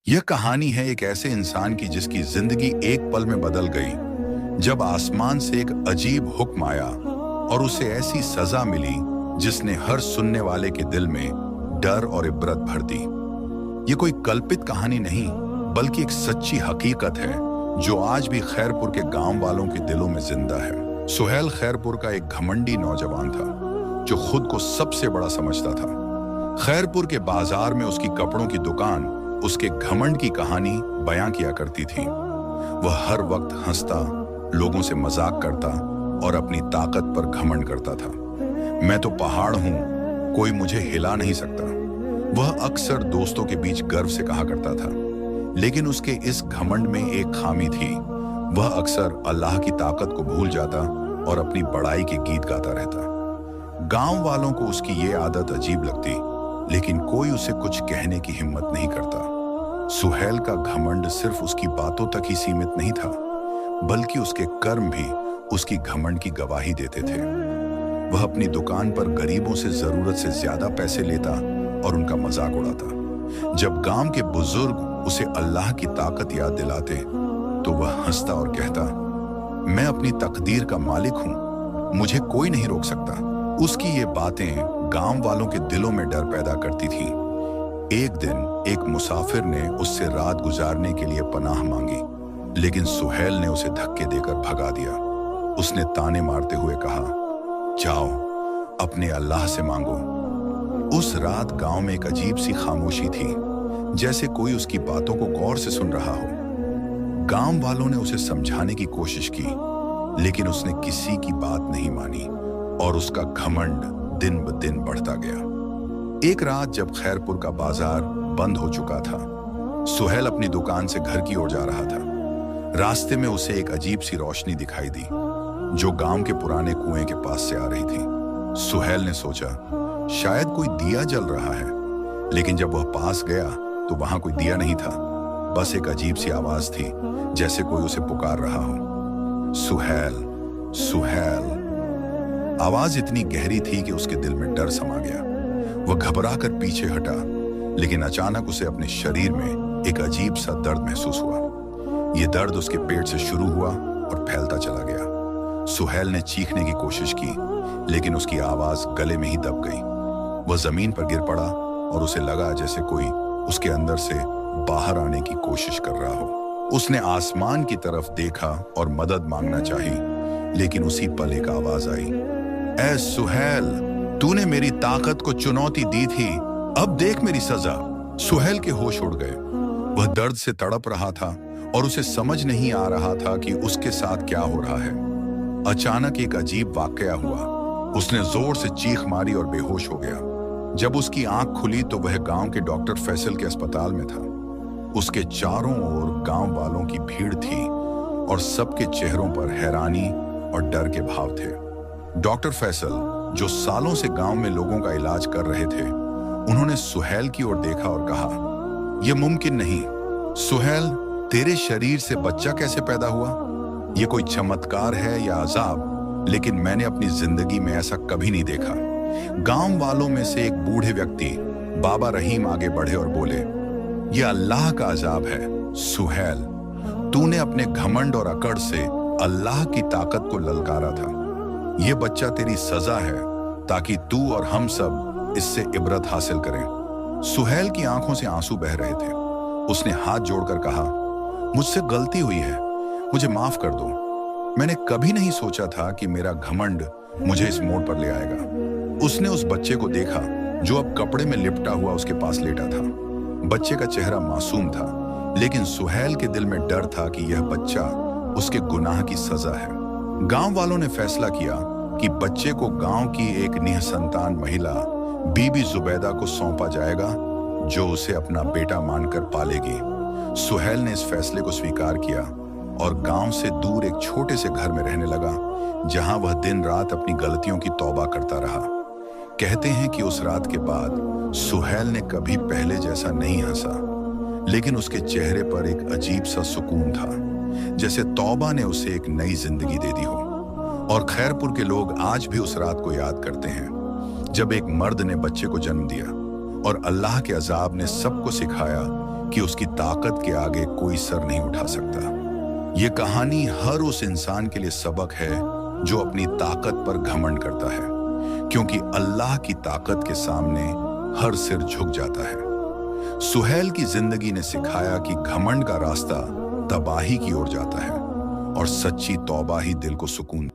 यह कहानी है एक ऐसे इंसान की जिसकी जिंदगी एक पल में बदल गई जब आसमान से एक अजीब हुक्म आया और उसे ऐसी सजा मिली जिसने हर सुनने वाले के दिल में डर और इब्रत भर दी। ये कोई कल्पित कहानी नहीं बल्कि एक सच्ची हकीकत है जो आज भी खैरपुर के गांव वालों के दिलों में जिंदा है। सुहेल खैरपुर का एक घमंडी नौजवान था जो खुद को सबसे बड़ा समझता था। खैरपुर के बाजार में उसकी कपड़ों की दुकान उसके घमंड की कहानी बयां किया करती थी। वह हर वक्त हंसता, लोगों से मजाक करता और अपनी ताकत पर घमंड करता था। मैं तो पहाड़ हूं, कोई मुझे हिला नहीं सकता, वह अक्सर दोस्तों के बीच गर्व से कहा करता था। लेकिन उसके इस घमंड में एक खामी थी। वह अक्सर अल्लाह की ताकत को भूल जाता और अपनी बड़ाई के गीत गाता रहता। गांव वालों को उसकी ये आदत अजीब लगती, लेकिन कोई उसे कुछ कहने की हिम्मत नहीं करता। सुहेल का घमंड सिर्फ उसकी बातों तक ही सीमित नहीं था, बल्कि उसके कर्म भी उसकी घमंड की गवाही देते थे। वह अपनी दुकान पर गरीबों से जरूरत से ज्यादा पैसे लेता और उनका मजाक उड़ाता। जब गांव के बुजुर्ग उसे अल्लाह की ताकत याद दिलाते तो वह हंसता और कहता, मैं अपनी तकदीर का मालिक हूं, मुझे कोई नहीं रोक सकता। उसकी ये बातें गांव वालों के दिलों में डर पैदा करती थी। एक दिन एक मुसाफिर ने उससे रात गुजारने के लिए पनाह मांगी, लेकिन सुहेल ने उसे धक्के देकर भगा दिया। उसने ताने मारते हुए कहा, जाओ अपने अल्लाह से मांगो। उस रात गांव में एक अजीब सी खामोशी थी, जैसे कोई उसकी बातों को गौर से सुन रहा हो। गांव वालों ने उसे समझाने की कोशिश की, लेकिन उसने किसी की बात नहीं मानी और उसका घमंड दिन ब दिन बढ़ता गया। एक रात जब खैरपुर का बाजार बंद हो चुका था, सुहेल अपनी दुकान से घर की ओर जा रहा था। रास्ते में उसे एक अजीब सी रोशनी दिखाई दी जो गांव के पुराने कुएं के पास से आ रही थी। सुहेल ने सोचा शायद कोई दिया जल रहा है, लेकिन जब वह पास गया तो वहां कोई दिया नहीं था, बस एक अजीब सी आवाज थी, जैसे कोई उसे पुकार रहा हो, सुहेल सुहेल। आवाज इतनी गहरी थी कि उसके दिल में डर समा गया। वह घबरा कर पीछे हटा, लेकिन अचानक उसे अपने शरीर में एक अजीब सा दर्द महसूस हुआ। यह दर्द उसके पेट से शुरू हुआ और फैलता चला गया। सुहेल ने चीखने की कोशिश की, लेकिन उसकी आवाज गले में ही दब गई। वह जमीन पर गिर पड़ा और उसे लगा जैसे कोई उसके अंदर से बाहर आने की कोशिश कर रहा हो। उसने आसमान की तरफ देखा और मदद मांगना चाही, लेकिन उसी पल एक आवाज आई, ऐ सुहेल, तूने मेरी ताकत को चुनौती दी थी, अब देख मेरी सजा। सुहेल के होश उड़ गए। वह दर्द से तड़प रहा था और उसे समझ नहीं आ रहा था कि उसके साथ क्या हो रहा है। अचानक एक अजीब वाकया हुआ। उसने जोर से चीख मारी और बेहोश हो गया। जब उसकी आंख खुली तो वह गांव के डॉक्टर फैसल के अस्पताल में था। उसके चारों ओर गांव वालों की भीड़ थी और सबके चेहरों पर हैरानी और डर के भाव थे। डॉक्टर फैसल, जो सालों से गांव में लोगों का इलाज कर रहे थे, उन्होंने सुहेल की ओर देखा और कहा, यह मुमकिन नहीं। सुहेल, तेरे शरीर से बच्चा कैसे पैदा हुआ? यह कोई चमत्कार है या अजाब? लेकिन मैंने अपनी जिंदगी में ऐसा कभी नहीं देखा। गांव वालों में से एक बूढ़े व्यक्ति बाबा रहीम आगे बढ़े और बोले, यह अल्लाह का अजाब है। सुहेल, तूने अपने घमंड और अकड़ से अल्लाह की ताकत को ललकारा था। यह बच्चा तेरी सजा है ताकि तू और हम सब इससे इबरत हासिल करें। सुहेल की आंखों से आंसू बह रहे थे। उसने हाथ जोड़कर कहा, मुझसे गलती हुई है, मुझे माफ कर दो। मैंने कभी नहीं सोचा था कि मेरा घमंड मुझे इस मोड़ पर ले आएगा। उसने उस बच्चे को देखा जो अब कपड़े में लिपटा हुआ उसके पास लेटा था। बच्चे का चेहरा मासूम था, लेकिन सुहेल के दिल में डर था कि यह बच्चा उसके गुनाह की सजा है। गांव वालों ने फैसला किया कि बच्चे को गांव की एक निःसंतान महिला बीबी जुबैदा को सौंपा जाएगा, जो उसे अपना बेटा मानकर पालेगी। सुहेल ने इस फैसले को स्वीकार किया और गांव से दूर एक छोटे से घर में रहने लगा, जहां वह दिन रात अपनी गलतियों की तौबा करता रहा। कहते हैं कि उस रात के बाद सुहेल ने कभी पहले जैसा नहीं हंसा, लेकिन उसके चेहरे पर एक अजीब सा सुकून था, जैसे तौबा ने उसे एक नई जिंदगी दे दी हो। और खैरपुर के लोग आज भी उस रात को याद करते हैं जब एक मर्द ने बच्चे को जन्म दिया और अल्लाह के अजाब ने सबको सिखाया कि उसकी ताकत के आगे कोई सर नहीं उठा सकता। ये कहानी हर उस इंसान के लिए सबक है जो अपनी ताकत पर घमंड करता है, क्योंकि अल्लाह की ताकत के सामने हर सिर झुक जाता है। सुहेल की जिंदगी ने सिखाया कि घमंड का रास्ता तबाही की ओर जाता है और सच्ची तौबा ही दिल को सुकून